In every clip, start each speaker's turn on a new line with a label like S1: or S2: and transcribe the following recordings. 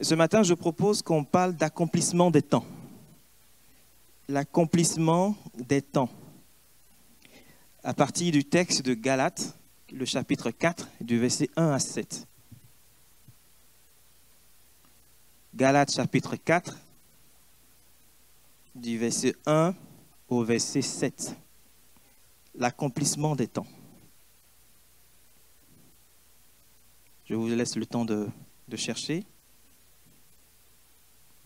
S1: Ce matin, je propose qu'on parle d'accomplissement des temps. L'accomplissement des temps. À partir du texte de Galates, le chapitre 4, du verset 1 à 7. Galates chapitre 4, du verset 1 au verset 7. L'accomplissement des temps. Je vous laisse le temps de chercher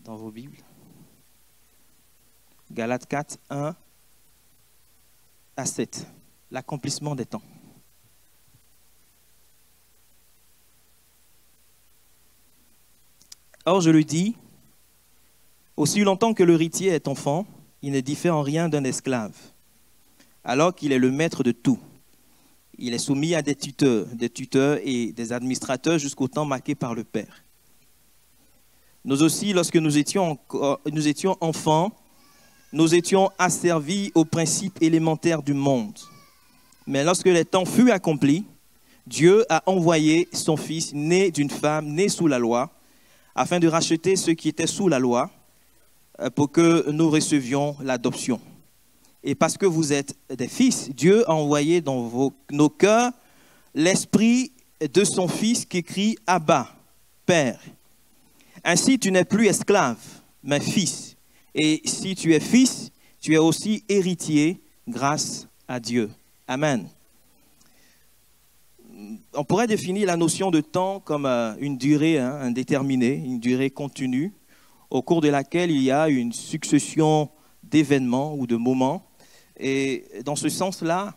S1: dans vos Bibles. Galates 4, 1 à 7. L'accomplissement des temps. Or, je le dis, aussi longtemps que l'héritier est enfant, il ne diffère en rien d'un esclave, alors qu'il est le maître de tout. Il est soumis à des tuteurs et des administrateurs jusqu'au temps marqué par le Père. Nous aussi, lorsque nous étions enfants, nous étions asservis aux principes élémentaires du monde. Mais lorsque les temps furent accomplis, Dieu a envoyé son Fils, né d'une femme, né sous la loi, afin de racheter ceux qui étaient sous la loi, pour que nous recevions l'adoption. Et parce que vous êtes des fils, Dieu a envoyé dans nos cœurs l'esprit de son Fils qui crie « Abba, Père ». Ainsi, tu n'es plus esclave, mais fils. Et si tu es fils, tu es aussi héritier grâce à Dieu. Amen. On pourrait définir la notion de temps comme une durée indéterminée, une durée continue, au cours de laquelle il y a une succession d'événements ou de moments. Et dans ce sens-là,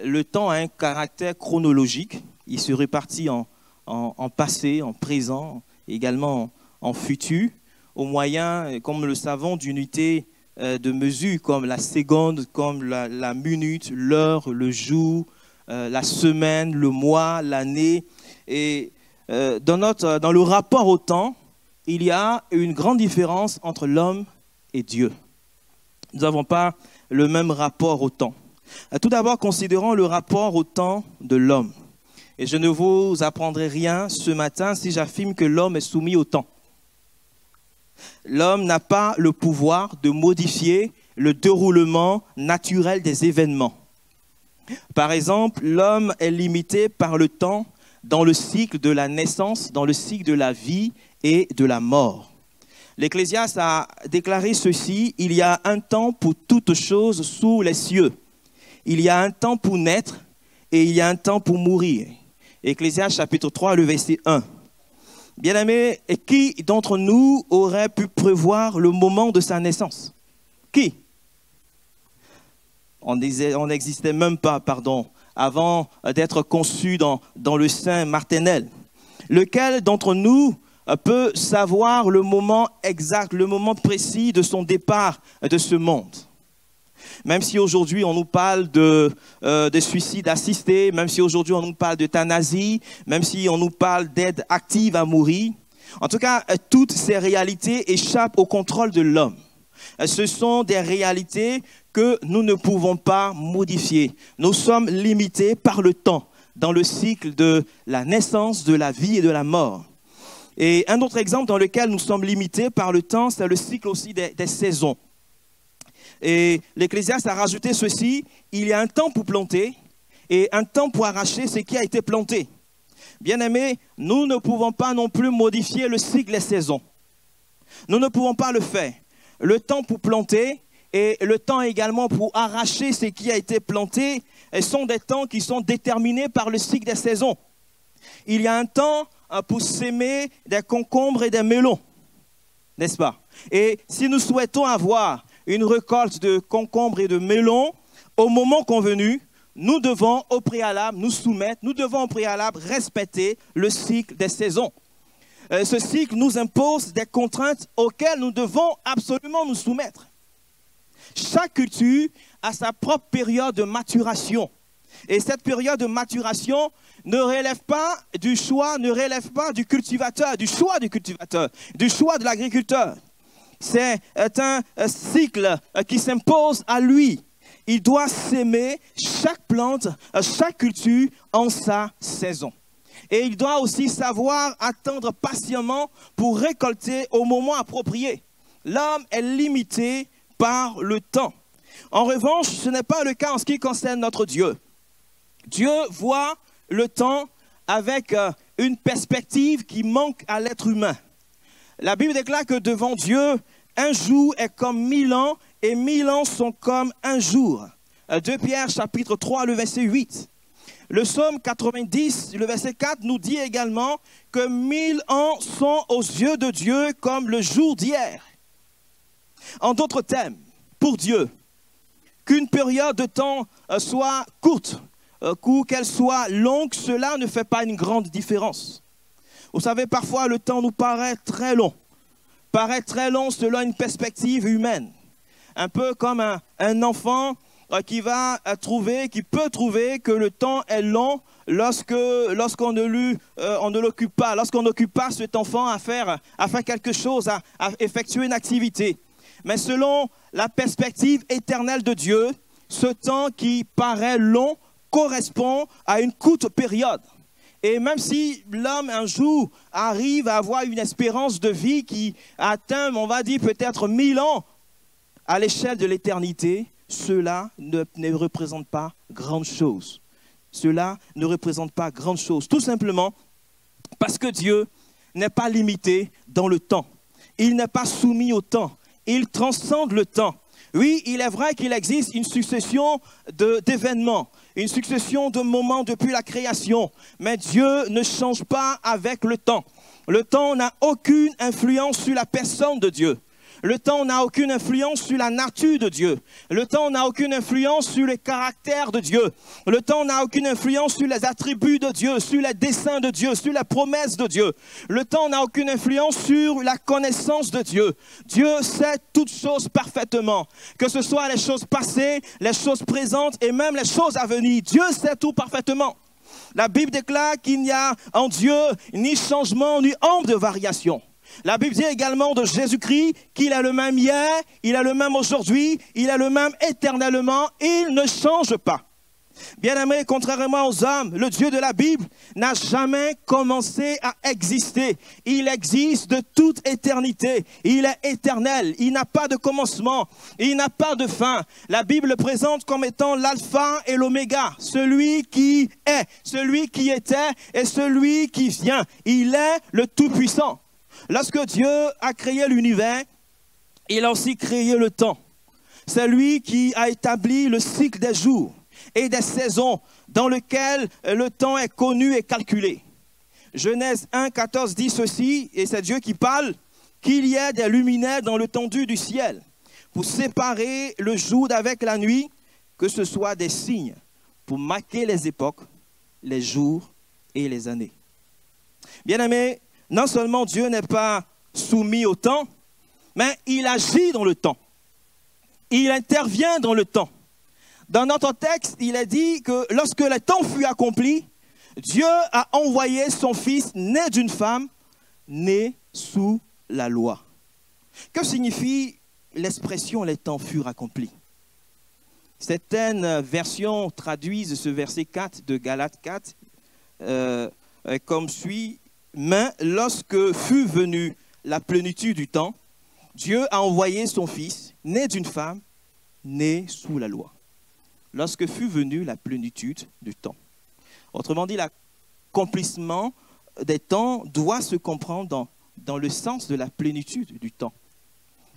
S1: le temps a un caractère chronologique. Il se répartit en passé, en présent, également en futur, au moyen, comme nous le savons, d'unités de mesure comme la seconde, comme la minute, l'heure, le jour, la semaine, le mois, l'année. Et dans le rapport au temps, il y a une grande différence entre l'homme et Dieu. Nous n'avons pas le même rapport au temps. Tout d'abord, considérons le rapport au temps de l'homme. Et je ne vous apprendrai rien ce matin si j'affirme que l'homme est soumis au temps. L'homme n'a pas le pouvoir de modifier le déroulement naturel des événements. Par exemple, l'homme est limité par le temps dans le cycle de la naissance, dans le cycle de la vie et de la mort. L'Ecclésiaste a déclaré ceci: il y a un temps pour toutes choses sous les cieux. Il y a un temps pour naître et il y a un temps pour mourir. Ecclésiaste chapitre 3, le verset 1. Bien-aimés, qui d'entre nous aurait pu prévoir le moment de sa naissance? Qui? On n'existait même pas, avant d'être conçu dans le sein maternel. Lequel d'entre nous peut savoir le moment exact, le moment précis de son départ de ce monde? Même si aujourd'hui on nous parle de suicide assisté, même si aujourd'hui on nous parle d'euthanasie, même si on nous parle d'aide active à mourir, en tout cas, toutes ces réalités échappent au contrôle de l'homme. Ce sont des réalités que nous ne pouvons pas modifier. Nous sommes limités par le temps, dans le cycle de la naissance, de la vie et de la mort. Et un autre exemple dans lequel nous sommes limités par le temps, c'est le cycle aussi des saisons. Et l'Ecclésiaste a rajouté ceci: il y a un temps pour planter et un temps pour arracher ce qui a été planté. Bien-aimés, nous ne pouvons pas non plus modifier le cycle des saisons. Nous ne pouvons pas le faire. Le temps pour planter et le temps également pour arracher ce qui a été planté sont des temps qui sont déterminés par le cycle des saisons. Il y a un temps pour s'aimer des concombres et des melons, n'est-ce pas? Et si nous souhaitons avoir une récolte de concombres et de melons, au moment convenu, nous devons au préalable nous soumettre, nous devons au préalable respecter le cycle des saisons. Ce cycle nous impose des contraintes auxquelles nous devons absolument nous soumettre. Chaque culture a sa propre période de maturation. Et cette période de maturation ne relève pas du choix, ne relève pas du cultivateur, du choix de l'agriculteur. C'est un cycle qui s'impose à lui. Il doit s'aimer chaque plante, chaque culture en sa saison. Et il doit aussi savoir attendre patiemment pour récolter au moment approprié. L'homme est limité par le temps. En revanche, ce n'est pas le cas en ce qui concerne notre Dieu. Dieu voit le temps avec une perspective qui manque à l'être humain. La Bible déclare que devant Dieu, un jour est comme 1000 ans et 1000 ans sont comme un jour. 2 Pierre chapitre 3, le verset 8. Le psaume 90, le verset 4 nous dit également que 1000 ans sont aux yeux de Dieu comme le jour d'hier. En d'autres termes, pour Dieu, qu'une période de temps soit courte, ou qu'elle soit longue, cela ne fait pas une grande différence. Vous savez, parfois le temps nous paraît très long selon une perspective humaine. Un peu comme un enfant qui peut trouver que le temps est long lorsqu'on ne l'occupe pas, lorsqu'on n'occupe pas cet enfant à faire quelque chose, à effectuer une activité. Mais selon la perspective éternelle de Dieu, ce temps qui paraît long correspond à une courte période. Et même si l'homme un jour arrive à avoir une espérance de vie qui atteint, on va dire peut-être 1000 ans, à l'échelle de l'éternité, cela ne représente pas grande chose. Cela ne représente pas grande chose. Tout simplement parce que Dieu n'est pas limité dans le temps. Il n'est pas soumis au temps. Il transcende le temps. Oui, il est vrai qu'il existe une succession d'événements, une succession de moments depuis la création, mais Dieu ne change pas avec le temps. Le temps n'a aucune influence sur la personne de Dieu. Le temps n'a aucune influence sur la nature de Dieu. Le temps n'a aucune influence sur le caractère de Dieu. Le temps n'a aucune influence sur les attributs de Dieu, sur les desseins de Dieu, sur les promesses de Dieu. Le temps n'a aucune influence sur la connaissance de Dieu. Dieu sait toutes choses parfaitement, que ce soit les choses passées, les choses présentes et même les choses à venir. Dieu sait tout parfaitement. La Bible déclare qu'il n'y a en Dieu ni changement, ni ombre de variation. La Bible dit également de Jésus-Christ qu'il est le même hier, il est le même aujourd'hui, il est le même éternellement, il ne change pas. Bien-aimés, contrairement aux hommes, le Dieu de la Bible n'a jamais commencé à exister. Il existe de toute éternité. Il est éternel. Il n'a pas de commencement. Il n'a pas de fin. La Bible le présente comme étant l'alpha et l'oméga, celui qui est, celui qui était et celui qui vient. Il est le Tout-Puissant. Lorsque Dieu a créé l'univers, il a aussi créé le temps. C'est lui qui a établi le cycle des jours et des saisons dans lequel le temps est connu et calculé. Genèse 1, 14 dit ceci, et c'est Dieu qui parle, qu'il y ait des luminaires dans l'étendue du ciel pour séparer le jour d'avec la nuit, que ce soit des signes pour marquer les époques, les jours et les années. Bien-aimés, non seulement Dieu n'est pas soumis au temps, mais il agit dans le temps. Il intervient dans le temps. Dans notre texte, il est dit que lorsque le temps fut accompli, Dieu a envoyé son Fils né d'une femme, né sous la loi. Que signifie l'expression « les temps furent accomplis » ? Certaines versions traduisent ce verset 4 de Galates 4 comme suit. Mais lorsque fut venue la plénitude du temps, Dieu a envoyé son Fils, né d'une femme, né sous la loi. Lorsque fut venue la plénitude du temps. Autrement dit, l'accomplissement des temps doit se comprendre dans le sens de la plénitude du temps.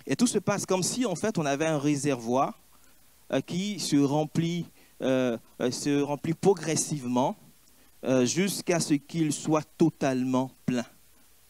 S1: Et tout se passe comme si, en fait, on avait un réservoir qui se remplit progressivement jusqu'à ce qu'il soit totalement plein.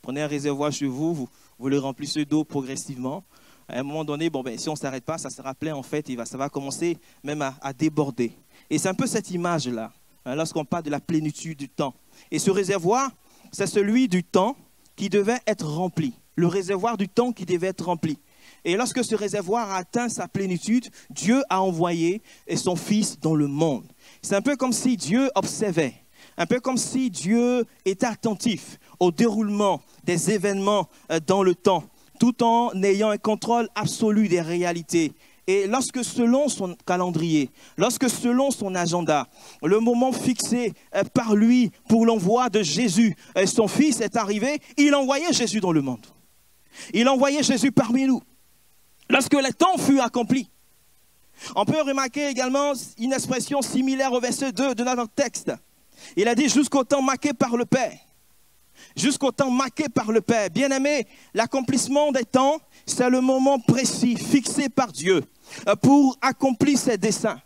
S1: Prenez un réservoir chez vous, vous le remplissez d'eau progressivement. À un moment donné, si on ne s'arrête pas, ça sera plein en fait, ça va commencer même à déborder. Et c'est un peu cette image-là, lorsqu'on parle de la plénitude du temps. Et ce réservoir, c'est celui du temps qui devait être rempli. Le réservoir du temps qui devait être rempli. Et lorsque ce réservoir a atteint sa plénitude, Dieu a envoyé son Fils dans le monde. C'est un peu comme si Dieu observait. Un peu comme si Dieu était attentif au déroulement des événements dans le temps, tout en ayant un contrôle absolu des réalités Et lorsque selon son calendrier, lorsque selon son agenda, le moment fixé par lui pour l'envoi de Jésus, son Fils est arrivé, il envoyait Jésus dans le monde. Il envoyait Jésus parmi nous. Lorsque le temps fut accompli, on peut remarquer également une expression similaire au verset 2 de notre texte. Il a dit jusqu'au temps marqué par le Père. Jusqu'au temps marqué par le Père. Bien-aimé, l'accomplissement des temps, c'est le moment précis, fixé par Dieu pour accomplir ses desseins.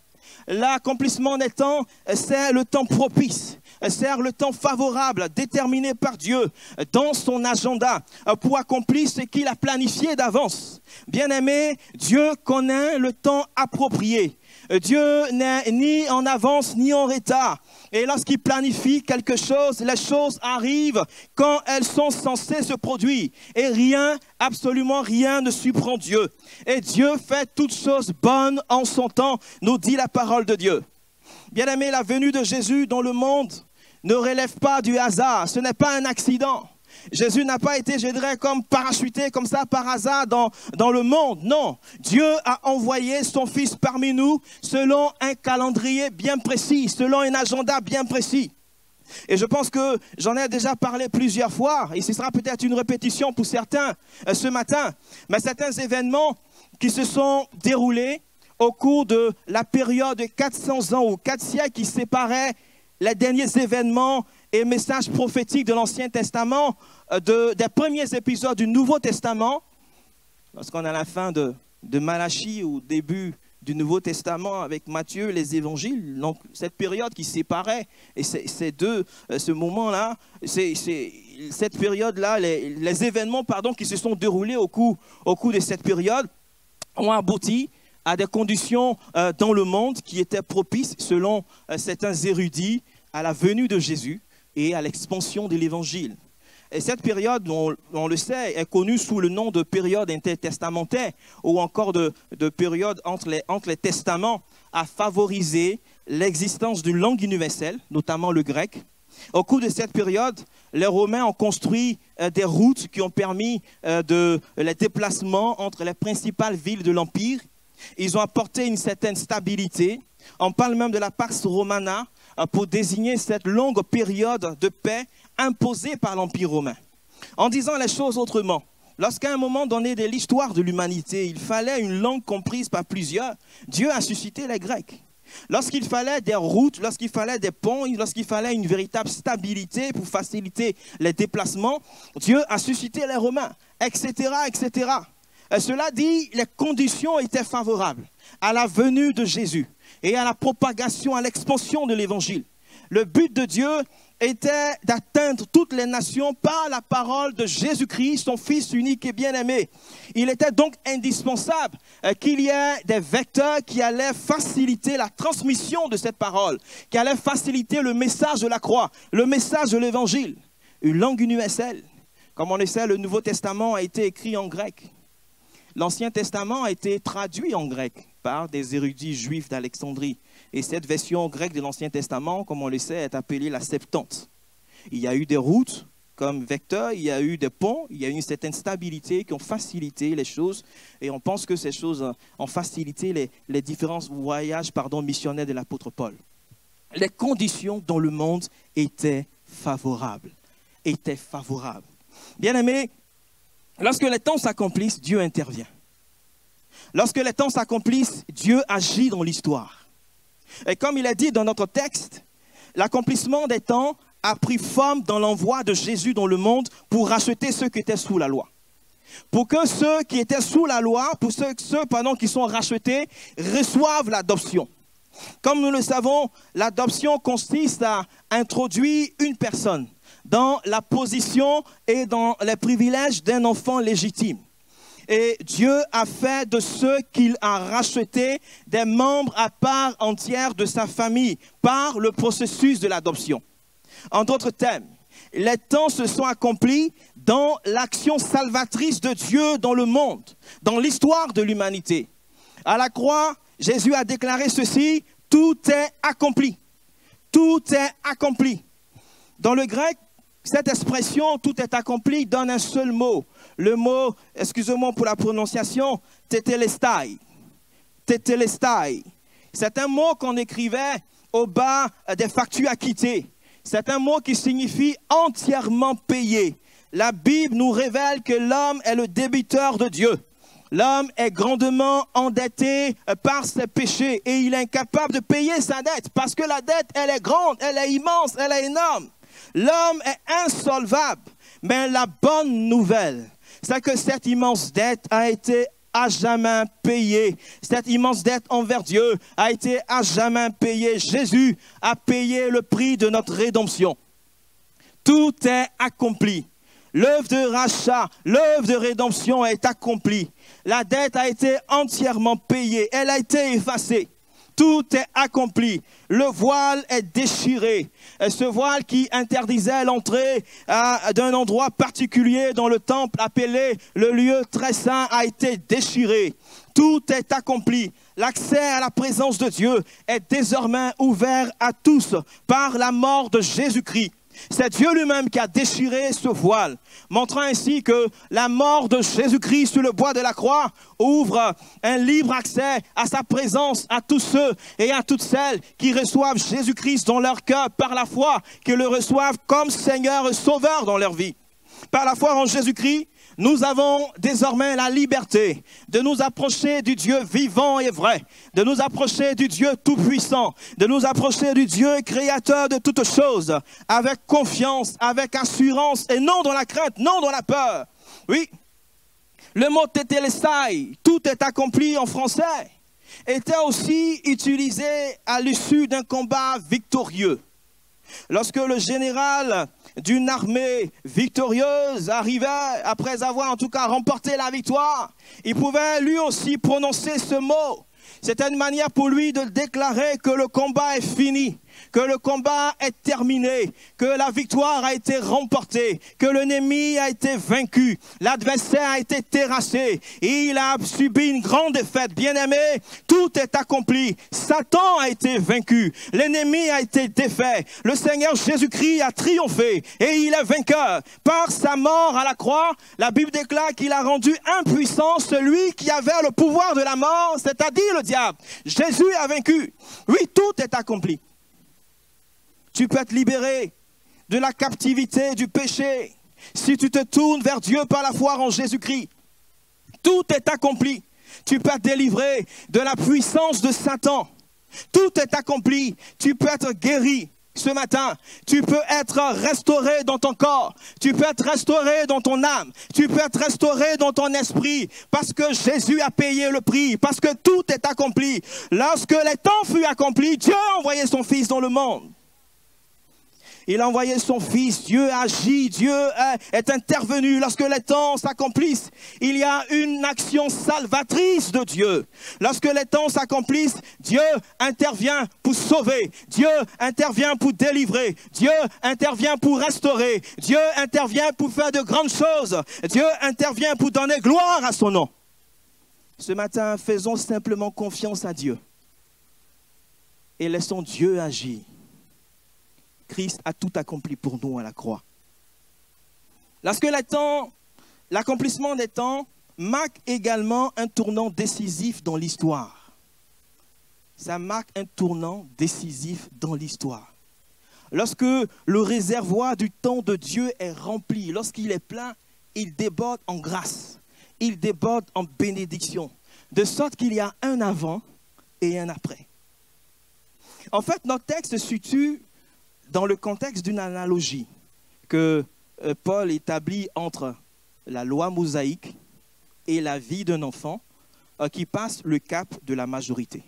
S1: L'accomplissement des temps, c'est le temps propice, c'est le temps favorable, déterminé par Dieu dans son agenda pour accomplir ce qu'il a planifié d'avance. Bien-aimé, Dieu connaît le temps approprié. Dieu n'est ni en avance ni en retard. Et lorsqu'il planifie quelque chose, les choses arrivent quand elles sont censées se produire. Et rien, absolument rien ne surprend Dieu. Et Dieu fait toutes choses bonnes en son temps, nous dit la parole de Dieu. Bien-aimé, la venue de Jésus dans le monde ne relève pas du hasard. Ce n'est pas un accident. Jésus n'a pas été, je dirais, comme parachuté comme ça par hasard dans le monde. Non, Dieu a envoyé son Fils parmi nous selon un calendrier bien précis, selon un agenda bien précis. Et je pense que j'en ai déjà parlé plusieurs fois, et ce sera peut-être une répétition pour certains ce matin, mais certains événements qui se sont déroulés au cours de la période de 400 ans ou 4 siècles qui séparaient les derniers événements et messages prophétiques de l'Ancien Testament, des premiers épisodes du Nouveau Testament, lorsqu'on est à la fin de Malachie ou au début du Nouveau Testament avec Matthieu, les évangiles, donc cette période qui séparait, et ce moment-là, cette période-là, les événements qui se sont déroulés au cours de cette période ont abouti à des conditions dans le monde qui étaient propices, selon certains érudits, à la venue de Jésus et à l'expansion de l'Évangile. Et cette période, on le sait, est connue sous le nom de période intertestamentaire ou encore de période entre les testaments, a favorisé l'existence d'une langue universelle, notamment le grec. Au cours de cette période, les Romains ont construit des routes qui ont permis les déplacements entre les principales villes de l'Empire. Ils ont apporté une certaine stabilité. On parle même de la Pax Romana pour désigner cette longue période de paix imposée par l'Empire romain. En disant les choses autrement, lorsqu'à un moment donné de l'histoire de l'humanité, il fallait une langue comprise par plusieurs, Dieu a suscité les Grecs. Lorsqu'il fallait des routes, lorsqu'il fallait des ponts, lorsqu'il fallait une véritable stabilité pour faciliter les déplacements, Dieu a suscité les Romains, etc., etc. Et cela dit, les conditions étaient favorables à la venue de Jésus et à la propagation, à l'expansion de l'Évangile. Le but de Dieu était d'atteindre toutes les nations par la parole de Jésus-Christ, son Fils unique et bien-aimé. Il était donc indispensable qu'il y ait des vecteurs qui allaient faciliter la transmission de cette parole, qui allaient faciliter le message de la croix, le message de l'Évangile. Une langue universelle. Comme on le sait, le Nouveau Testament a été écrit en grec. L'Ancien Testament a été traduit en grec par des érudits juifs d'Alexandrie. Et cette version grecque de l'Ancien Testament, comme on le sait, est appelée la Septante. Il y a eu des routes comme vecteurs, il y a eu des ponts, il y a eu une certaine stabilité qui ont facilité les choses. Et on pense que ces choses ont facilité les différents voyages missionnaires de l'apôtre Paul. Les conditions dans le monde étaient favorables. Bien-aimés, lorsque les temps s'accomplissent, Dieu intervient. Lorsque les temps s'accomplissent, Dieu agit dans l'histoire. Et comme il est dit dans notre texte, l'accomplissement des temps a pris forme dans l'envoi de Jésus dans le monde pour racheter ceux qui étaient sous la loi. Pour que ceux qui étaient sous la loi, pour ceux qui sont rachetés, reçoivent l'adoption. Comme nous le savons, l'adoption consiste à introduire une personne dans la position et dans les privilèges d'un enfant légitime. Et Dieu a fait de ceux qu'il a rachetés des membres à part entière de sa famille par le processus de l'adoption. En d'autres termes, les temps se sont accomplis dans l'action salvatrice de Dieu dans le monde, dans l'histoire de l'humanité. À la croix, Jésus a déclaré ceci, « Tout est accompli. Tout est accompli. » Dans le grec, cette expression « tout est accompli » donne un seul mot. Le mot, excusez-moi pour la prononciation, tétélestai. tetelestai. C'est un mot qu'on écrivait au bas des factures acquittées. C'est un mot qui signifie entièrement payé. La Bible nous révèle que l'homme est le débiteur de Dieu. L'homme est grandement endetté par ses péchés et il est incapable de payer sa dette parce que la dette, elle est grande, elle est immense, elle est énorme. L'homme est insolvable. Mais la bonne nouvelle, c'est que cette immense dette a été à jamais payée. Cette immense dette envers Dieu a été à jamais payée. Jésus a payé le prix de notre rédemption. Tout est accompli. L'œuvre de rachat, l'œuvre de rédemption est accomplie. La dette a été entièrement payée. Elle a été effacée. Tout est accompli. Le voile est déchiré. Ce voile qui interdisait l'entrée d'un endroit particulier dans le temple appelé le lieu très saint a été déchiré. Tout est accompli. L'accès à la présence de Dieu est désormais ouvert à tous par la mort de Jésus-Christ. C'est Dieu lui-même qui a déchiré ce voile, montrant ainsi que la mort de Jésus-Christ sur le bois de la croix ouvre un libre accès à sa présence à tous ceux et à toutes celles qui reçoivent Jésus-Christ dans leur cœur par la foi, qui le reçoivent comme Seigneur et Sauveur dans leur vie. Par la foi en Jésus-Christ, nous avons désormais la liberté de nous approcher du Dieu vivant et vrai, de nous approcher du Dieu tout-puissant, de nous approcher du Dieu créateur de toutes choses, avec confiance, avec assurance et non dans la crainte, non dans la peur. Oui, le mot tetelestai, tout est accompli en français, était aussi utilisé à l'issue d'un combat victorieux. Lorsque le général d'une armée victorieuse arrivait, après avoir en tout cas remporté la victoire, il pouvait lui aussi prononcer ce mot. C'était une manière pour lui de déclarer que le combat est fini, que le combat est terminé, que la victoire a été remportée, que l'ennemi a été vaincu, l'adversaire a été terrassé, et il a subi une grande défaite. Bien-aimé, tout est accompli. Satan a été vaincu, l'ennemi a été défait, le Seigneur Jésus-Christ a triomphé et il est vainqueur. Par sa mort à la croix, la Bible déclare qu'il a rendu impuissant celui qui avait le pouvoir de la mort, c'est-à-dire le diable. Jésus a vaincu. Oui, tout est accompli. Tu peux être libéré de la captivité du péché si tu te tournes vers Dieu par la foi en Jésus-Christ. Tout est accompli. Tu peux être délivré de la puissance de Satan. Tout est accompli. Tu peux être guéri ce matin. Tu peux être restauré dans ton corps. Tu peux être restauré dans ton âme. Tu peux être restauré dans ton esprit. Parce que Jésus a payé le prix. Parce que tout est accompli. Lorsque les temps furent accomplis, Dieu a envoyé son Fils dans le monde. Il a envoyé son Fils, Dieu agit, Dieu est intervenu. Lorsque les temps s'accomplissent, il y a une action salvatrice de Dieu. Lorsque les temps s'accomplissent, Dieu intervient pour sauver. Dieu intervient pour délivrer. Dieu intervient pour restaurer. Dieu intervient pour faire de grandes choses. Dieu intervient pour donner gloire à son nom. Ce matin, faisons simplement confiance à Dieu et laissons Dieu agir. Christ a tout accompli pour nous à la croix. Lorsque l'accomplissement des temps marque également un tournant décisif dans l'histoire. Ça marque un tournant décisif dans l'histoire. Lorsque le réservoir du temps de Dieu est rempli, lorsqu'il est plein, il déborde en grâce, il déborde en bénédiction, de sorte qu'il y a un avant et un après. En fait, notre texte se situe dans le contexte d'une analogie que Paul établit entre la loi mosaïque et la vie d'un enfant qui passe le cap de la majorité.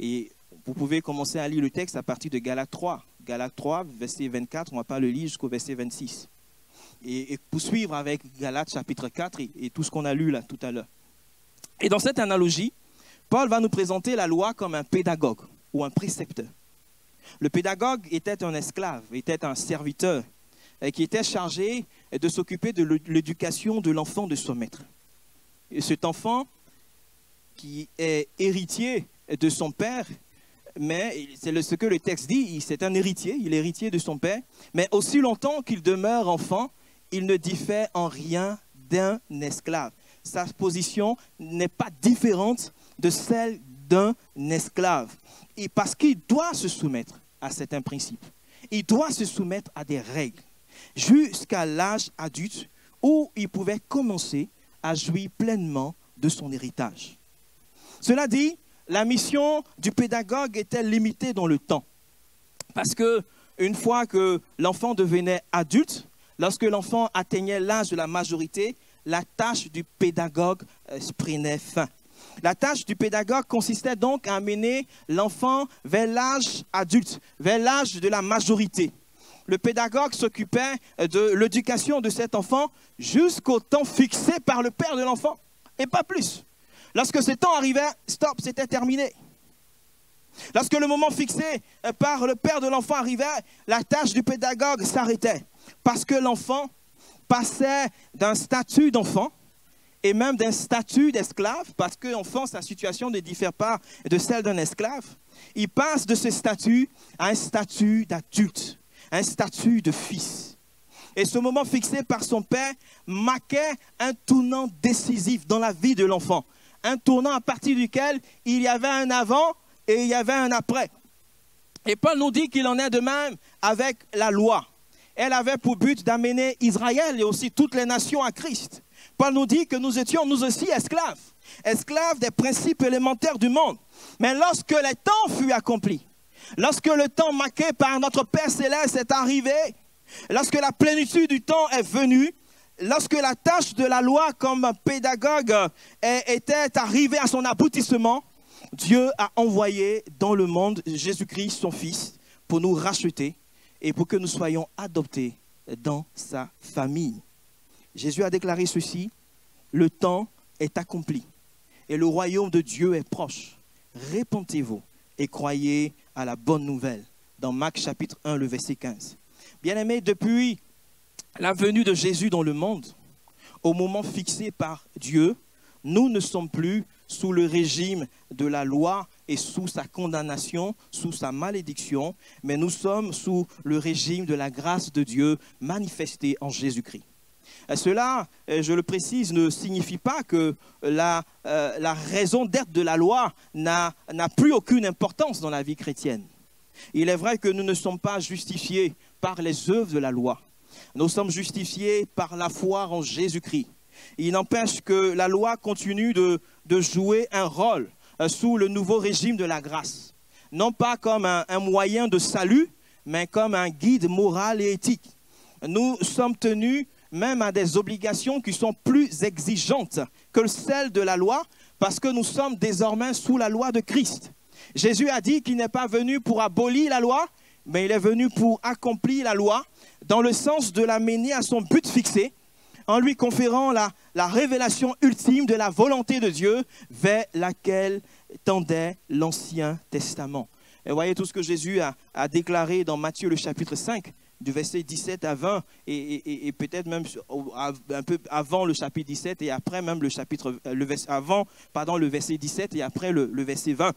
S1: Et vous pouvez commencer à lire le texte à partir de Galates 3. Galates 3, verset 24, on ne va pas le lire jusqu'au verset 26. Et poursuivre avec Galates chapitre 4 et tout ce qu'on a lu là tout à l'heure. Et dans cette analogie, Paul va nous présenter la loi comme un pédagogue ou un précepteur. Le pédagogue était un esclave, était un serviteur qui était chargé de s'occuper de l'éducation de l'enfant de son maître. Et cet enfant qui est héritier de son père, mais c'est ce que le texte dit, c'est un héritier, il est héritier de son père, mais aussi longtemps qu'il demeure enfant, il ne diffère en rien d'un esclave. Sa position n'est pas différente de celle d'un esclave. Et parce qu'il doit se soumettre à certains principes. Il doit se soumettre à des règles jusqu'à l'âge adulte où il pouvait commencer à jouir pleinement de son héritage. Cela dit, la mission du pédagogue était limitée dans le temps. Parce qu'une fois que l'enfant devenait adulte, lorsque l'enfant atteignait l'âge de la majorité, la tâche du pédagogue prenait fin. La tâche du pédagogue consistait donc à amener l'enfant vers l'âge adulte, vers l'âge de la majorité. Le pédagogue s'occupait de l'éducation de cet enfant jusqu'au temps fixé par le père de l'enfant, et pas plus. Lorsque ce temps arrivait, stop, c'était terminé. Lorsque le moment fixé par le père de l'enfant arrivait, la tâche du pédagogue s'arrêtait. Parce que l'enfant passait d'un statut d'enfant et même d'un statut d'esclave, parce qu'enfant, sa situation ne diffère pas de celle d'un esclave. Il passe de ce statut à un statut d'adulte, un statut de fils. Et ce moment fixé par son père marquait un tournant décisif dans la vie de l'enfant. Un tournant à partir duquel il y avait un avant et il y avait un après. Et Paul nous dit qu'il en est de même avec la loi. Elle avait pour but d'amener Israël et aussi toutes les nations à Christ. Paul nous dit que nous étions nous aussi esclaves, esclaves des principes élémentaires du monde. Mais lorsque le temps fut accompli, lorsque le temps marqué par notre Père Céleste est arrivé, lorsque la plénitude du temps est venue, lorsque la tâche de la loi comme pédagogue était arrivée à son aboutissement, Dieu a envoyé dans le monde Jésus-Christ, son Fils, pour nous racheter et pour que nous soyons adoptés dans sa famille. Jésus a déclaré ceci: le temps est accompli et le royaume de Dieu est proche. Répentez-vous et croyez à la bonne nouvelle. Dans Marc chapitre 1, le verset 15. Bien-aimés, depuis la venue de Jésus dans le monde, au moment fixé par Dieu, nous ne sommes plus sous le régime de la loi et sous sa condamnation, sous sa malédiction, mais nous sommes sous le régime de la grâce de Dieu manifestée en Jésus-Christ. Cela, je le précise, ne signifie pas que la raison d'être de la loi n'a plus aucune importance dans la vie chrétienne. Il est vrai que nous ne sommes pas justifiés par les œuvres de la loi. Nous sommes justifiés par la foi en Jésus-Christ. Il n'empêche que la loi continue de jouer un rôle sous le nouveau régime de la grâce. Non pas comme un moyen de salut, mais comme un guide moral et éthique. Nous sommes tenus même à des obligations qui sont plus exigeantes que celles de la loi, parce que nous sommes désormais sous la loi de Christ. Jésus a dit qu'il n'est pas venu pour abolir la loi, mais il est venu pour accomplir la loi, dans le sens de la mener à son but fixé, en lui conférant la révélation ultime de la volonté de Dieu vers laquelle tendait l'Ancien Testament. Et voyez tout ce que Jésus a déclaré dans Matthieu le chapitre 5, du verset 17 à 20, et peut-être même un peu avant le chapitre 17 et après même le verset 17 et après le verset 20.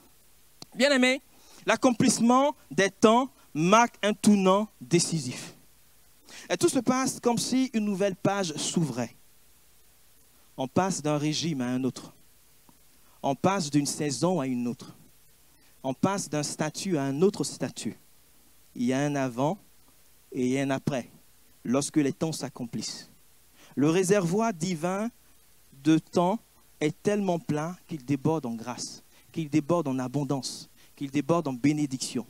S1: Bien aimé, l'accomplissement des temps marque un tournant décisif. Et tout se passe comme si une nouvelle page s'ouvrait. On passe d'un régime à un autre. On passe d'une saison à une autre. On passe d'un statut à un autre statut. Il y a un avant et il y a un après, lorsque les temps s'accomplissent. Le réservoir divin de temps est tellement plein qu'il déborde en grâce, qu'il déborde en abondance, qu'il déborde en bénédiction.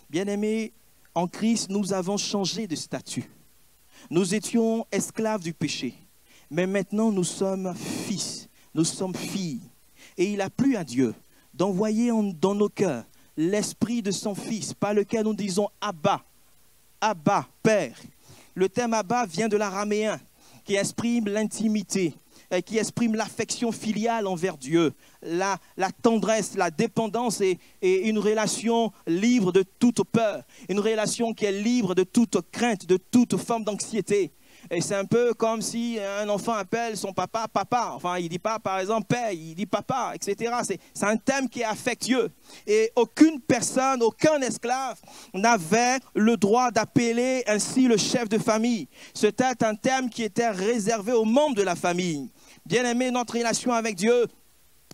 S1: Bien-aimés, en Christ, nous avons changé de statut. Nous étions esclaves du péché, mais maintenant nous sommes fils, nous sommes filles. Et il a plu à Dieu d'envoyer dans nos cœurs l'esprit de son Fils, par lequel nous disons Abba, Abba, Père. Le terme Abba vient de l'araméen, qui exprime l'intimité, qui exprime l'affection filiale envers Dieu, la tendresse, la dépendance et une relation libre de toute peur, une relation qui est libre de toute crainte, de toute forme d'anxiété. Et c'est un peu comme si un enfant appelle son papa, papa. Enfin, il ne dit pas, par exemple, père, il dit papa, etc. C'est un thème qui est affectueux. Et aucune personne, aucun esclave n'avait le droit d'appeler ainsi le chef de famille. C'était un thème qui était réservé aux membres de la famille. Bien aimé, notre relation avec Dieu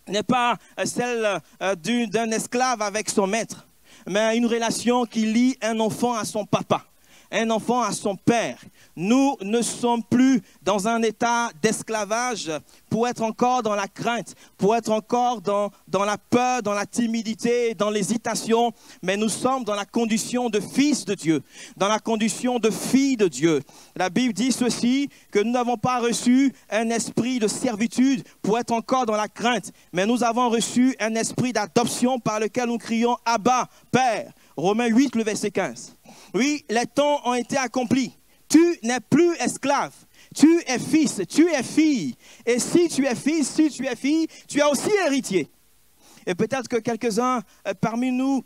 S1: n'est pas celle d'un esclave avec son maître, mais une relation qui lie un enfant à son papa, un enfant à son père. Nous ne sommes plus dans un état d'esclavage pour être encore dans la crainte, pour être encore dans la peur, dans la timidité, dans l'hésitation, mais nous sommes dans la condition de fils de Dieu, dans la condition de fille de Dieu. La Bible dit ceci, que nous n'avons pas reçu un esprit de servitude pour être encore dans la crainte, mais nous avons reçu un esprit d'adoption par lequel nous crions « Abba, Père ». Romains 8, le verset 15. Oui, les temps ont été accomplis. Tu n'es plus esclave. Tu es fils, tu es fille. Et si tu es fils, si tu es fille, tu es aussi héritier. Et peut-être que quelques-uns parmi nous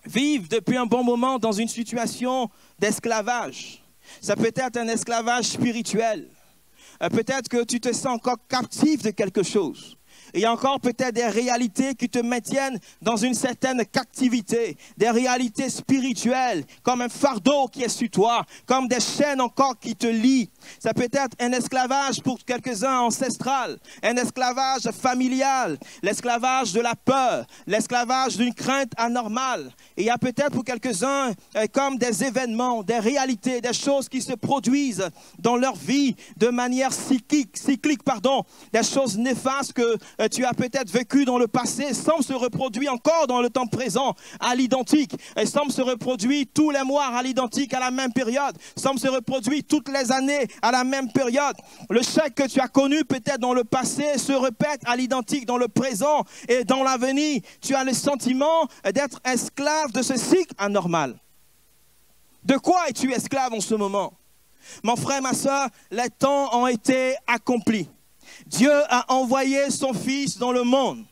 S1: vivent depuis un bon moment dans une situation d'esclavage. Ça peut être un esclavage spirituel. Peut-être que tu te sens encore captif de quelque chose. Il y a encore peut-être des réalités qui te maintiennent dans une certaine captivité, des réalités spirituelles, comme un fardeau qui est sur toi, comme des chaînes encore qui te lient. Ça peut être un esclavage pour quelques-uns ancestral, un esclavage familial, l'esclavage de la peur, l'esclavage d'une crainte anormale. Et il y a peut-être pour quelques-uns comme des événements, des réalités, des choses qui se produisent dans leur vie de manière cyclique, des choses néfastes que tu as peut-être vécu dans le passé, semble se reproduire encore dans le temps présent à l'identique, et semble se reproduire tous les mois à l'identique à la même période, semble se reproduire toutes les années à la même période. Le chèque que tu as connu peut-être dans le passé se répète à l'identique dans le présent et dans l'avenir. Tu as le sentiment d'être esclave de ce cycle anormal. De quoi es-tu esclave en ce moment? Mon frère, ma soeur, les temps ont été accomplis. Dieu a envoyé son Fils dans le monde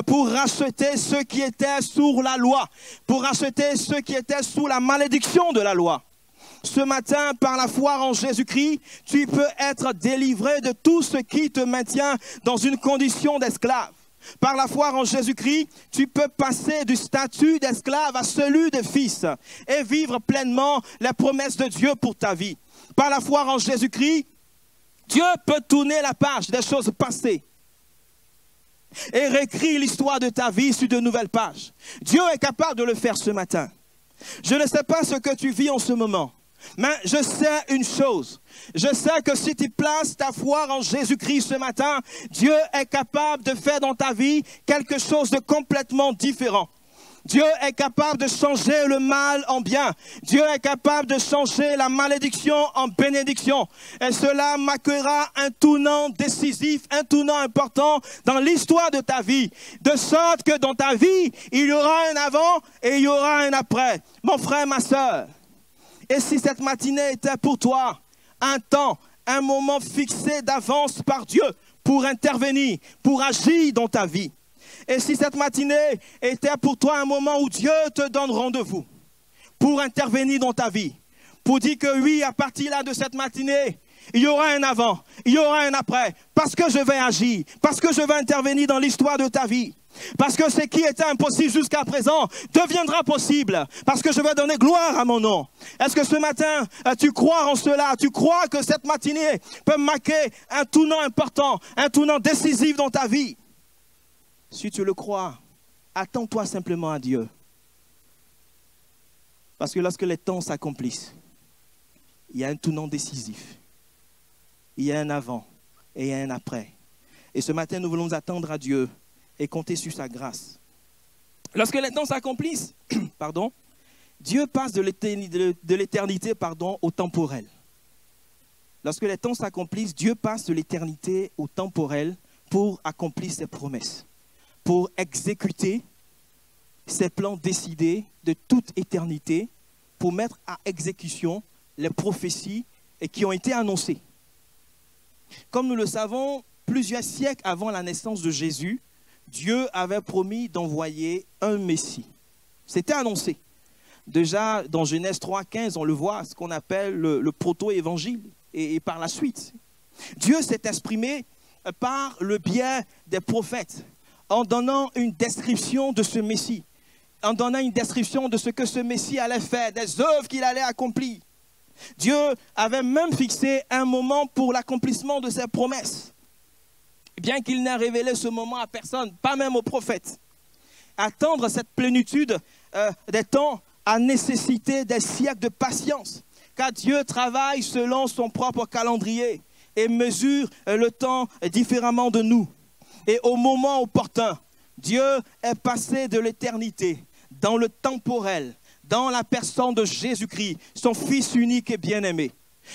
S1: pour racheter ceux qui étaient sous la loi, pour racheter ceux qui étaient sous la malédiction de la loi. Ce matin, par la foi en Jésus-Christ, tu peux être délivré de tout ce qui te maintient dans une condition d'esclave. Par la foi en Jésus-Christ, tu peux passer du statut d'esclave à celui de fils et vivre pleinement les promesses de Dieu pour ta vie. Par la foi en Jésus-Christ, Dieu peut tourner la page des choses passées et réécrire l'histoire de ta vie sur de nouvelles pages. Dieu est capable de le faire ce matin. Je ne sais pas ce que tu vis en ce moment, mais je sais une chose. Je sais que si tu places ta foi en Jésus-Christ ce matin, Dieu est capable de faire dans ta vie quelque chose de complètement différent. Dieu est capable de changer le mal en bien. Dieu est capable de changer la malédiction en bénédiction. Et cela marquera un tournant décisif, un tournant important dans l'histoire de ta vie. De sorte que dans ta vie, il y aura un avant et il y aura un après. Mon frère, ma soeur, et si cette matinée était pour toi un temps, un moment fixé d'avance par Dieu pour intervenir, pour agir dans ta vie. Et si cette matinée était pour toi un moment où Dieu te donne rendez-vous pour intervenir dans ta vie, pour dire que oui, à partir là de cette matinée, il y aura un avant, il y aura un après, parce que je vais agir, parce que je vais intervenir dans l'histoire de ta vie. Parce que ce qui était impossible jusqu'à présent deviendra possible. Parce que je vais donner gloire à mon nom. Est-ce que ce matin, tu crois en cela? Tu crois que cette matinée peut marquer un tournant important, un tournant décisif dans ta vie? Si tu le crois, attends-toi simplement à Dieu. Parce que lorsque les temps s'accomplissent, il y a un tournant décisif. Il y a un avant et il y a un après. Et ce matin, nous voulons attendre à Dieu et compter sur sa grâce. Lorsque les temps s'accomplissent, Dieu passe de l'éternité au temporel. Lorsque les temps s'accomplissent, Dieu passe de l'éternité au temporel pour accomplir ses promesses, pour exécuter ses plans décidés de toute éternité, pour mettre à exécution les prophéties qui ont été annoncées. Comme nous le savons, plusieurs siècles avant la naissance de Jésus, Dieu avait promis d'envoyer un Messie. C'était annoncé. Déjà, dans Genèse 3,15, on le voit, ce qu'on appelle le proto-évangile. Et par la suite, Dieu s'est exprimé par le biais des prophètes, en donnant une description de ce Messie, en donnant une description de ce que ce Messie allait faire, des œuvres qu'il allait accomplir. Dieu avait même fixé un moment pour l'accomplissement de ses promesses. bien qu'il n'ait révélé ce moment à personne, pas même aux prophètes. Attendre cette plénitude des temps a nécessité des siècles de patience, car Dieu travaille selon son propre calendrier et mesure le temps différemment de nous. Et au moment opportun, Dieu est passé de l'éternité dans le temporel, dans la personne de Jésus-Christ, son Fils unique et bien-aimé.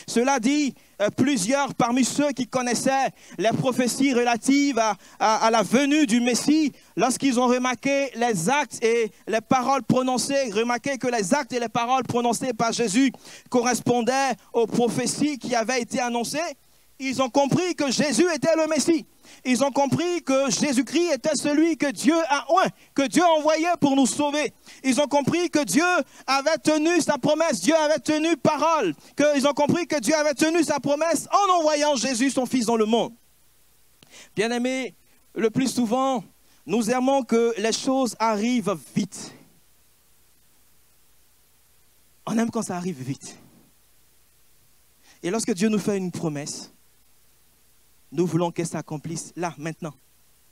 S1: Cela dit, plusieurs parmi ceux qui connaissaient les prophéties relatives à la venue du Messie, lorsqu'ils ont remarqué les actes et les paroles prononcées, remarqué que les actes et les paroles prononcées par Jésus correspondaient aux prophéties qui avaient été annoncées, ils ont compris que Jésus était le Messie. Ils ont compris que Jésus-Christ était celui que Dieu a oint, que Dieu a envoyé pour nous sauver. Ils ont compris que Dieu avait tenu sa promesse, Dieu avait tenu parole. Ils ont compris que Dieu avait tenu sa promesse en envoyant Jésus, son Fils, dans le monde. Bien-aimés, le plus souvent, nous aimons que les choses arrivent vite. On aime quand ça arrive vite. Et lorsque Dieu nous fait une promesse, nous voulons qu'elle s'accomplisse là, maintenant,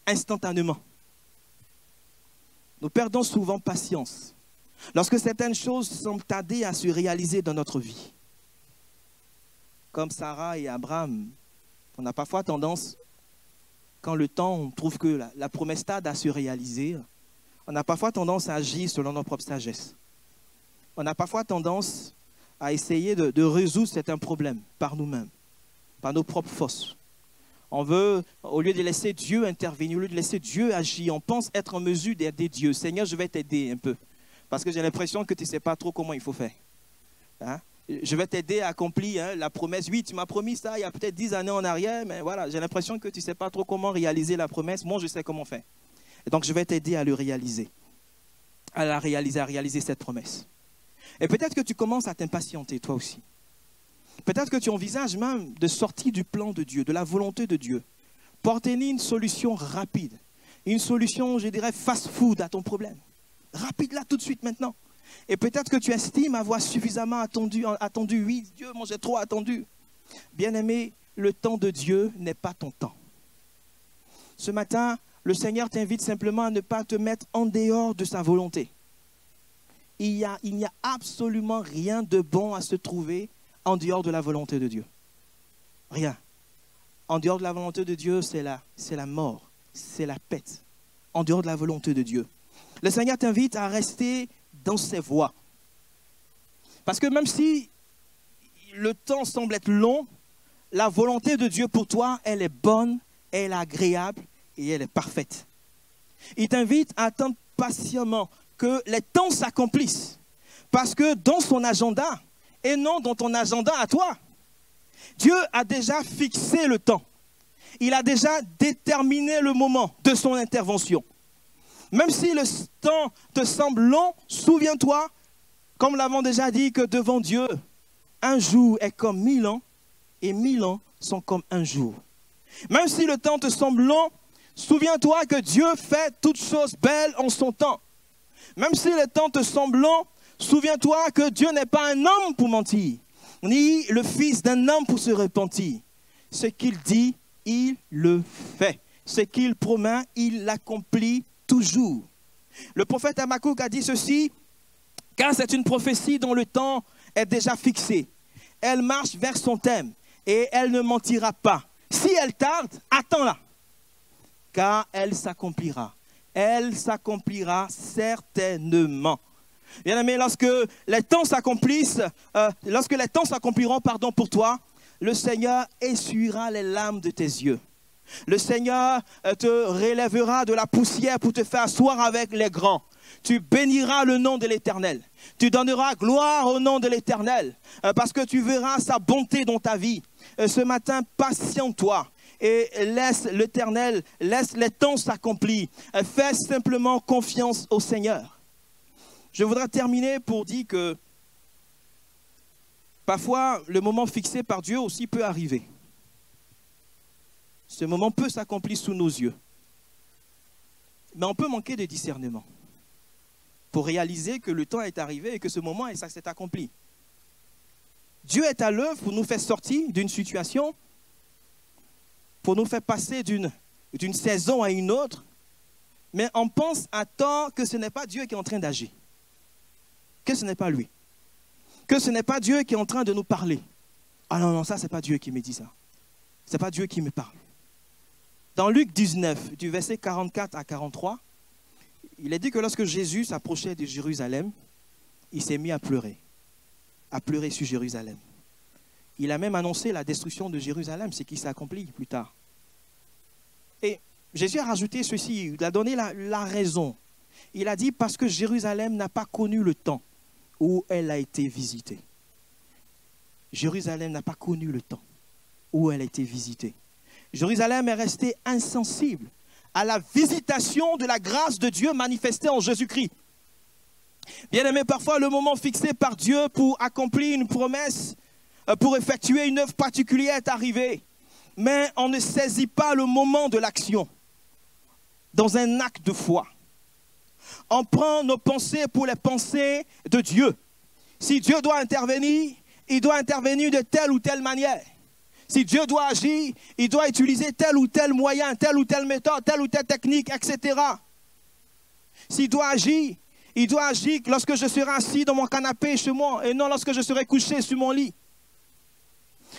S1: instantanément. Nous perdons souvent patience lorsque certaines choses semblent tarder à se réaliser dans notre vie. Comme Sarah et Abraham, on a parfois tendance, quand le temps, on trouve que la promesse tarde à se réaliser, on a parfois tendance à agir selon notre propre sagesse. On a parfois tendance à essayer de résoudre certains problèmes par nous-mêmes, par nos propres forces. On veut, au lieu de laisser Dieu intervenir, au lieu de laisser Dieu agir, on pense être en mesure d'aider Dieu. Seigneur, je vais t'aider un peu. Parce que j'ai l'impression que tu ne sais pas trop comment il faut faire. Hein? Je vais t'aider à accomplir la promesse. Oui, tu m'as promis ça il y a peut-être 10 années en arrière, mais voilà, j'ai l'impression que tu ne sais pas trop comment réaliser la promesse. Moi, je sais comment faire. Et donc, je vais t'aider à le réaliser. À réaliser cette promesse. Et peut-être que tu commences à t'impatienter, toi aussi. Peut-être que tu envisages même de sortir du plan de Dieu, de la volonté de Dieu. Porter une solution rapide, une solution, je dirais, fast-food à ton problème. Rapide là, tout de suite, maintenant. Et peut-être que tu estimes avoir suffisamment attendu. Oui, Dieu, moi j'ai trop attendu. Bien-aimé, le temps de Dieu n'est pas ton temps. Ce matin, le Seigneur t'invite simplement à ne pas te mettre en dehors de sa volonté. Il n'y a absolument rien de bon à se trouver en dehors de la volonté de Dieu. Rien. En dehors de la volonté de Dieu, c'est la mort, c'est la pète. En dehors de la volonté de Dieu. Le Seigneur t'invite à rester dans ses voies. Parce que même si le temps semble être long, la volonté de Dieu pour toi, elle est bonne, elle est agréable et elle est parfaite. Il t'invite à attendre patiemment que les temps s'accomplissent. Parce que dans son agenda, et non dans ton agenda à toi, Dieu a déjà fixé le temps. Il a déjà déterminé le moment de son intervention. Même si le temps te semble long, souviens-toi, comme l'avons déjà dit, que devant Dieu, un jour est comme 1000 ans et 1000 ans sont comme un jour. Même si le temps te semble long, souviens-toi que Dieu fait toutes choses belles en son temps. Même si le temps te semble long, souviens-toi que Dieu n'est pas un homme pour mentir, ni le fils d'un homme pour se repentir. Ce qu'il dit, il le fait. Ce qu'il promet, il l'accomplit toujours. Le prophète Habakkuk a dit ceci, car c'est une prophétie dont le temps est déjà fixé. Elle marche vers son thème et elle ne mentira pas. Si elle tarde, attends-la, car elle s'accomplira. Elle s'accomplira certainement. Bien-aimé, lorsque les temps s'accompliront, pour toi, le Seigneur essuiera les larmes de tes yeux. Le Seigneur te relèvera de la poussière pour te faire asseoir avec les grands. Tu béniras le nom de l'Éternel. Tu donneras gloire au nom de l'Éternel parce que tu verras sa bonté dans ta vie. Ce matin, patiente-toi et laisse l'Éternel, laisse les temps s'accomplir. Fais simplement confiance au Seigneur. Je voudrais terminer pour dire que parfois, le moment fixé par Dieu aussi peut arriver. Ce moment peut s'accomplir sous nos yeux. Mais on peut manquer de discernement pour réaliser que le temps est arrivé et que ce moment et ça s'est accompli. Dieu est à l'œuvre pour nous faire sortir d'une situation, pour nous faire passer d'une d'une saison à une autre, mais on pense à tort que ce n'est pas Dieu qui est en train d'agir, que ce n'est pas lui, que ce n'est pas Dieu qui est en train de nous parler. Ah non, non, ça, ce n'est pas Dieu qui me dit ça. Ce n'est pas Dieu qui me parle. Dans Luc 19, du verset 44 à 43, il est dit que lorsque Jésus s'approchait de Jérusalem, il s'est mis à pleurer sur Jérusalem. Il a même annoncé la destruction de Jérusalem, ce qui s'est accompli plus tard. Et Jésus a rajouté ceci, il a donné la raison. Il a dit parce que Jérusalem n'a pas connu le temps où elle a été visitée. Jérusalem n'a pas connu le temps où elle a été visitée. Jérusalem est restée insensible à la visitation de la grâce de Dieu manifestée en Jésus-Christ. Bien aimé, parfois le moment fixé par Dieu pour accomplir une promesse, pour effectuer une œuvre particulière est arrivé, mais on ne saisit pas le moment de l'action dans un acte de foi. On prend nos pensées pour les pensées de Dieu. Si Dieu doit intervenir, il doit intervenir de telle ou telle manière. Si Dieu doit agir, il doit utiliser tel ou tel moyen, telle ou telle méthode, telle ou telle technique, etc. S'il doit agir, il doit agir lorsque je serai assis dans mon canapé chez moi et non lorsque je serai couché sur mon lit.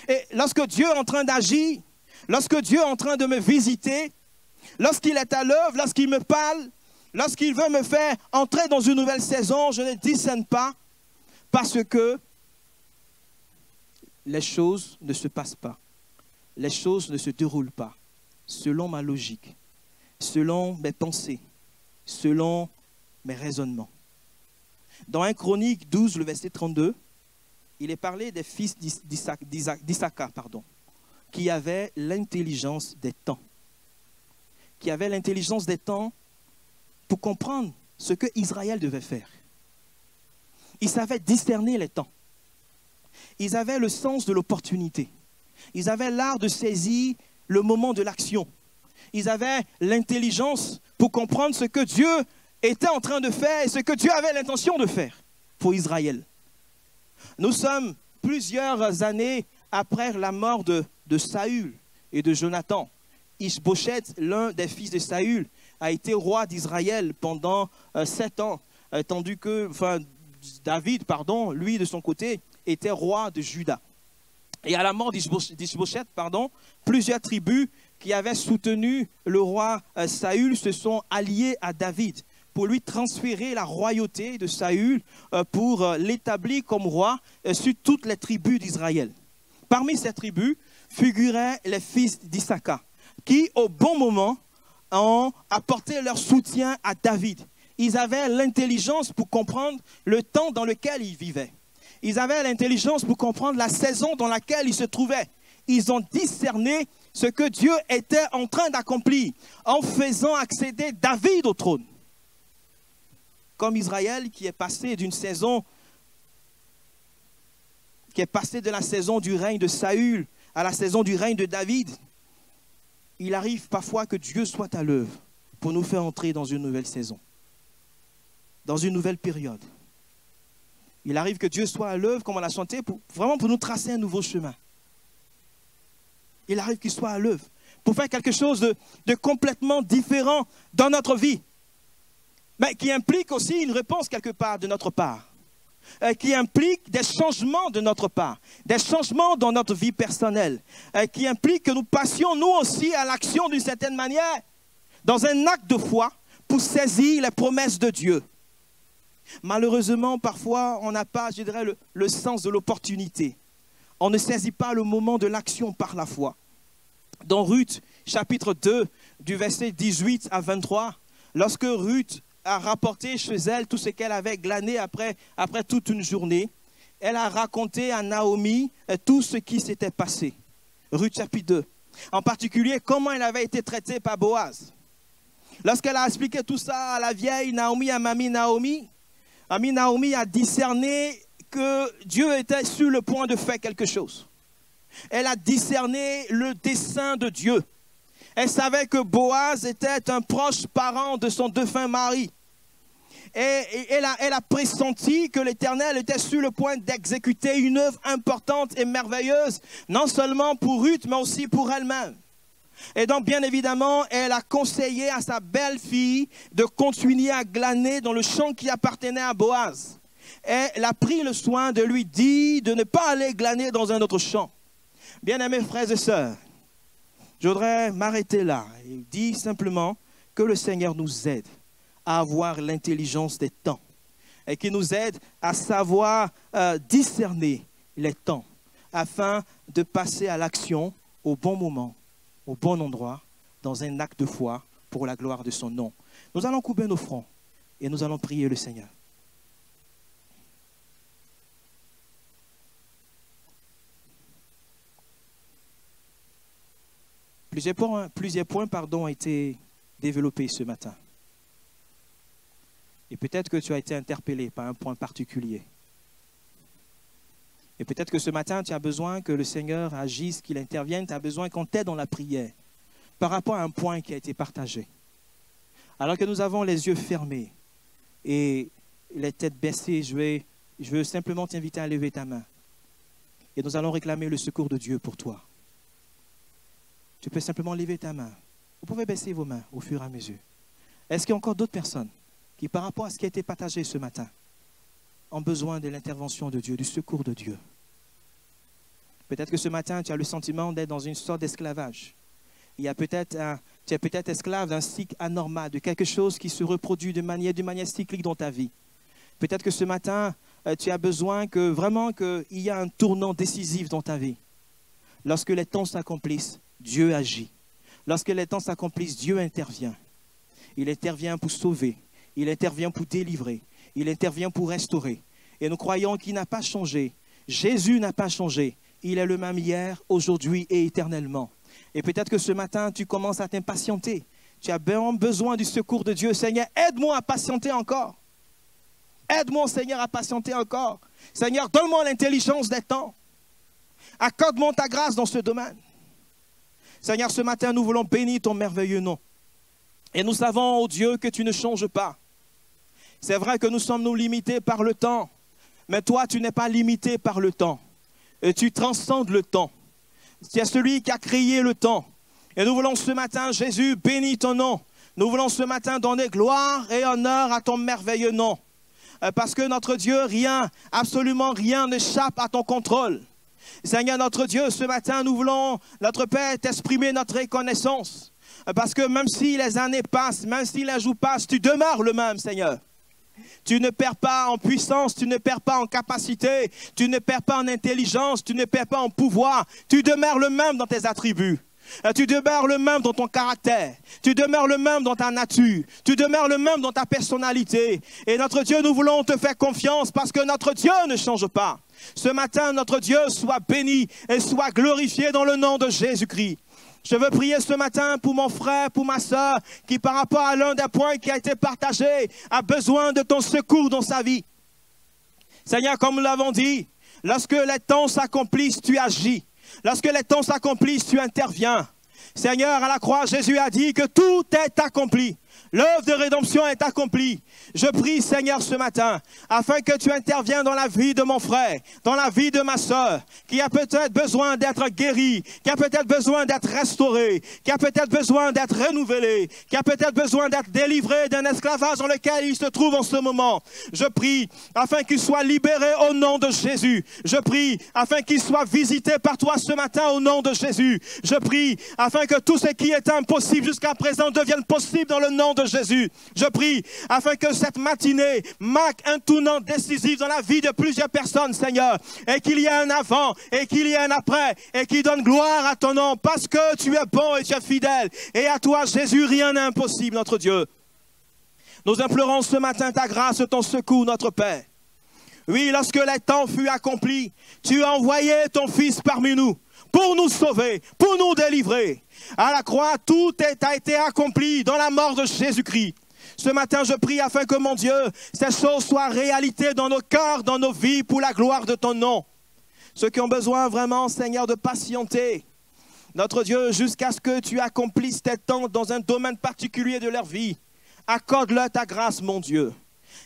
S1: Et lorsque Dieu est en train d'agir, lorsque Dieu est en train de me visiter, lorsqu'il est à l'œuvre, lorsqu'il me parle, lorsqu'il veut me faire entrer dans une nouvelle saison, je ne discerne pas parce que les choses ne se passent pas. Les choses ne se déroulent pas selon ma logique, selon mes pensées, selon mes raisonnements. Dans 1 Chronique 12, le verset 32, il est parlé des fils d'Issachar, qui avaient l'intelligence des temps. Qui avaient l'intelligence des temps pour comprendre ce que Israël devait faire. Ils savaient discerner les temps. Ils avaient le sens de l'opportunité. Ils avaient l'art de saisir le moment de l'action. Ils avaient l'intelligence pour comprendre ce que Dieu était en train de faire et ce que Dieu avait l'intention de faire pour Israël. Nous sommes plusieurs années après la mort de Saül et de Jonathan. Ish-Bosheth, l'un des fils de Saül, a été roi d'Israël pendant 7 ans, tandis que David, lui de son côté, était roi de Juda. Et à la mort d'Ish-Bosheth, plusieurs tribus qui avaient soutenu le roi Saül se sont alliées à David pour lui transférer la royauté de Saül pour l'établir comme roi sur toutes les tribus d'Israël. Parmi ces tribus figuraient les fils d'Issachar qui, au bon moment, ont apporté leur soutien à David. Ils avaient l'intelligence pour comprendre le temps dans lequel ils vivaient. Ils avaient l'intelligence pour comprendre la saison dans laquelle ils se trouvaient. Ils ont discerné ce que Dieu était en train d'accomplir en faisant accéder David au trône. Comme Israël qui est passé d'une saison, qui est passé de la saison du règne de Saül à la saison du règne de David, il arrive parfois que Dieu soit à l'œuvre pour nous faire entrer dans une nouvelle saison, dans une nouvelle période. Il arrive que Dieu soit à l'œuvre, comme on l'a chanté, vraiment pour nous tracer un nouveau chemin. Il arrive qu'il soit à l'œuvre pour faire quelque chose de complètement différent dans notre vie, mais qui implique aussi une réponse quelque part de notre part, qui implique des changements de notre part, des changements dans notre vie personnelle, qui implique que nous passions nous aussi à l'action d'une certaine manière, dans un acte de foi pour saisir les promesses de Dieu. Malheureusement, parfois, on n'a pas, je dirais, le sens de l'opportunité. On ne saisit pas le moment de l'action par la foi. Dans Ruth, chapitre 2, du verset 18 à 23, lorsque Ruth a rapporté chez elle tout ce qu'elle avait glané après toute une journée, elle a raconté à Naomi tout ce qui s'était passé. Ruth, chapitre 2. En particulier, comment elle avait été traitée par Boaz. Lorsqu'elle a expliqué tout ça à la vieille Naomi, à mamie Naomi, Naomi a discerné que Dieu était sur le point de faire quelque chose. Elle a discerné le dessein de Dieu. Elle savait que Boaz était un proche parent de son défunt mari. Et elle a pressenti que l'Éternel était sur le point d'exécuter une œuvre importante et merveilleuse, non seulement pour Ruth, mais aussi pour elle-même. Et donc, bien évidemment, elle a conseillé à sa belle-fille de continuer à glaner dans le champ qui appartenait à Boaz. Et elle a pris le soin de lui dire de ne pas aller glaner dans un autre champ. Bien-aimés frères et sœurs, je voudrais m'arrêter là et dire simplement que le Seigneur nous aide à avoir l'intelligence des temps et qu'il nous aide à savoir discerner les temps afin de passer à l'action au bon moment, au bon endroit, dans un acte de foi pour la gloire de son nom. Nous allons couper nos fronts et nous allons prier le Seigneur. Plusieurs points ont été développés ce matin. Et peut-être que tu as été interpellé par un point particulier. Et peut-être que ce matin, tu as besoin que le Seigneur agisse, qu'il intervienne, tu as besoin qu'on t'aide dans la prière par rapport à un point qui a été partagé. Alors que nous avons les yeux fermés et les têtes baissées, je veux simplement t'inviter à lever ta main. Et nous allons réclamer le secours de Dieu pour toi. Tu peux simplement lever ta main. Vous pouvez baisser vos mains au fur et à mesure. Est-ce qu'il y a encore d'autres personnes qui, par rapport à ce qui a été partagé ce matin, ont besoin de l'intervention de Dieu, du secours de Dieu? Peut-être que ce matin, tu as le sentiment d'être dans une sorte d'esclavage. Tu es peut-être esclave d'un cycle anormal, de quelque chose qui se reproduit d'une manière cyclique dans ta vie. Peut-être que ce matin, tu as besoin que vraiment qu'il y ait un tournant décisif dans ta vie. Lorsque les temps s'accomplissent, Dieu agit. Lorsque les temps s'accomplissent, Dieu intervient. Il intervient pour sauver. Il intervient pour délivrer. Il intervient pour restaurer. Et nous croyons qu'il n'a pas changé. Jésus n'a pas changé. Il est le même hier, aujourd'hui et éternellement. Et peut-être que ce matin, tu commences à t'impatienter. Tu as besoin du secours de Dieu. Seigneur, aide-moi à patienter encore. Aide-moi, Seigneur, à patienter encore. Seigneur, donne-moi l'intelligence des temps. Accorde-moi ta grâce dans ce domaine. Seigneur, ce matin, nous voulons bénir ton merveilleux nom. Et nous savons, oh Dieu, que tu ne changes pas. C'est vrai que nous sommes limités par le temps. Mais toi, tu n'es pas limité par le temps. Et tu transcendes le temps. Tu es celui qui a créé le temps. Et nous voulons ce matin, Jésus, bénir ton nom. Nous voulons ce matin donner gloire et honneur à ton merveilleux nom. Parce que notre Dieu, rien, absolument rien n'échappe à ton contrôle. Seigneur notre Dieu, ce matin, nous voulons, notre Père, t'exprimer notre reconnaissance. Parce que même si les années passent, même si les jours passent, tu demeures le même, Seigneur. Tu ne perds pas en puissance, tu ne perds pas en capacité, tu ne perds pas en intelligence, tu ne perds pas en pouvoir. Tu demeures le même dans tes attributs. Tu demeures le même dans ton caractère. Tu demeures le même dans ta nature. Tu demeures le même dans ta personnalité. Et notre Dieu, nous voulons te faire confiance parce que notre Dieu ne change pas. Ce matin, notre Dieu soit béni et soit glorifié dans le nom de Jésus-Christ. Je veux prier ce matin pour mon frère, pour ma soeur, qui par rapport à l'un des points qui a été partagé, a besoin de ton secours dans sa vie. Seigneur, comme nous l'avons dit, lorsque les temps s'accomplissent, tu agis. Lorsque les temps s'accomplissent, tu interviens. Seigneur, à la croix, Jésus a dit que tout est accompli. L'œuvre de rédemption est accomplie. Je prie, Seigneur, ce matin, afin que tu interviennes dans la vie de mon frère, dans la vie de ma soeur, qui a peut-être besoin d'être guéri, qui a peut-être besoin d'être restauré, qui a peut-être besoin d'être renouvelé, qui a peut-être besoin d'être délivré d'un esclavage dans lequel il se trouve en ce moment. Je prie, afin qu'il soit libéré au nom de Jésus. Je prie, afin qu'il soit visité par toi ce matin au nom de Jésus. Je prie, afin que tout ce qui est impossible jusqu'à présent devienne possible dans le nom de Jésus. Je prie afin que cette matinée marque un tournant décisif dans la vie de plusieurs personnes, Seigneur, et qu'il y ait un avant et qu'il y ait un après et qu'il donne gloire à ton nom parce que tu es bon et tu es fidèle et à toi, Jésus, rien n'est impossible, notre Dieu. Nous implorons ce matin ta grâce, ton secours, notre Père. Oui, lorsque les temps furent accomplis, tu as envoyé ton Fils parmi nous pour nous sauver, pour nous délivrer. À la croix, tout a été accompli dans la mort de Jésus-Christ. Ce matin, je prie afin que, mon Dieu, ces choses soient réalité dans nos cœurs, dans nos vies, pour la gloire de ton nom. Ceux qui ont besoin vraiment, Seigneur, de patienter, notre Dieu, jusqu'à ce que tu accomplisses tes temps dans un domaine particulier de leur vie, accorde-leur ta grâce, mon Dieu.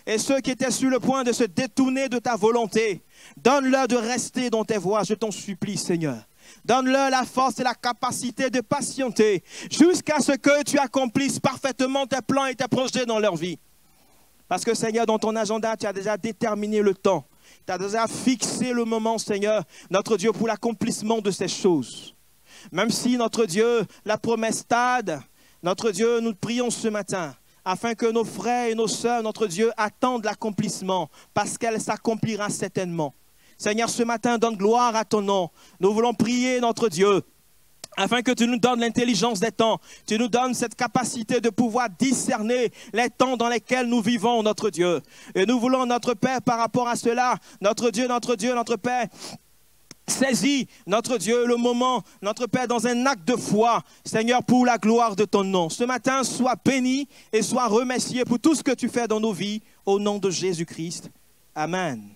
S1: Et ceux qui étaient sur le point de se détourner de ta volonté, donne-leur de rester dans tes voies, je t'en supplie, Seigneur. Donne-leur la force et la capacité de patienter jusqu'à ce que tu accomplisses parfaitement tes plans et tes projets dans leur vie. Parce que Seigneur, dans ton agenda, tu as déjà déterminé le temps. Tu as déjà fixé le moment, Seigneur, notre Dieu, pour l'accomplissement de ces choses. Même si, notre Dieu, la promesse tarde, notre Dieu, nous prions ce matin, afin que nos frères et nos sœurs, notre Dieu, attendent l'accomplissement, parce qu'elle s'accomplira certainement. Seigneur, ce matin, donne gloire à ton nom. Nous voulons prier, notre Dieu, afin que tu nous donnes l'intelligence des temps. Tu nous donnes cette capacité de pouvoir discerner les temps dans lesquels nous vivons, notre Dieu. Et nous voulons, notre Père, par rapport à cela, notre Dieu, notre Père, saisis, notre Dieu, le moment, notre Père, dans un acte de foi, Seigneur, pour la gloire de ton nom. Ce matin, sois béni et sois remercié pour tout ce que tu fais dans nos vies, au nom de Jésus-Christ. Amen.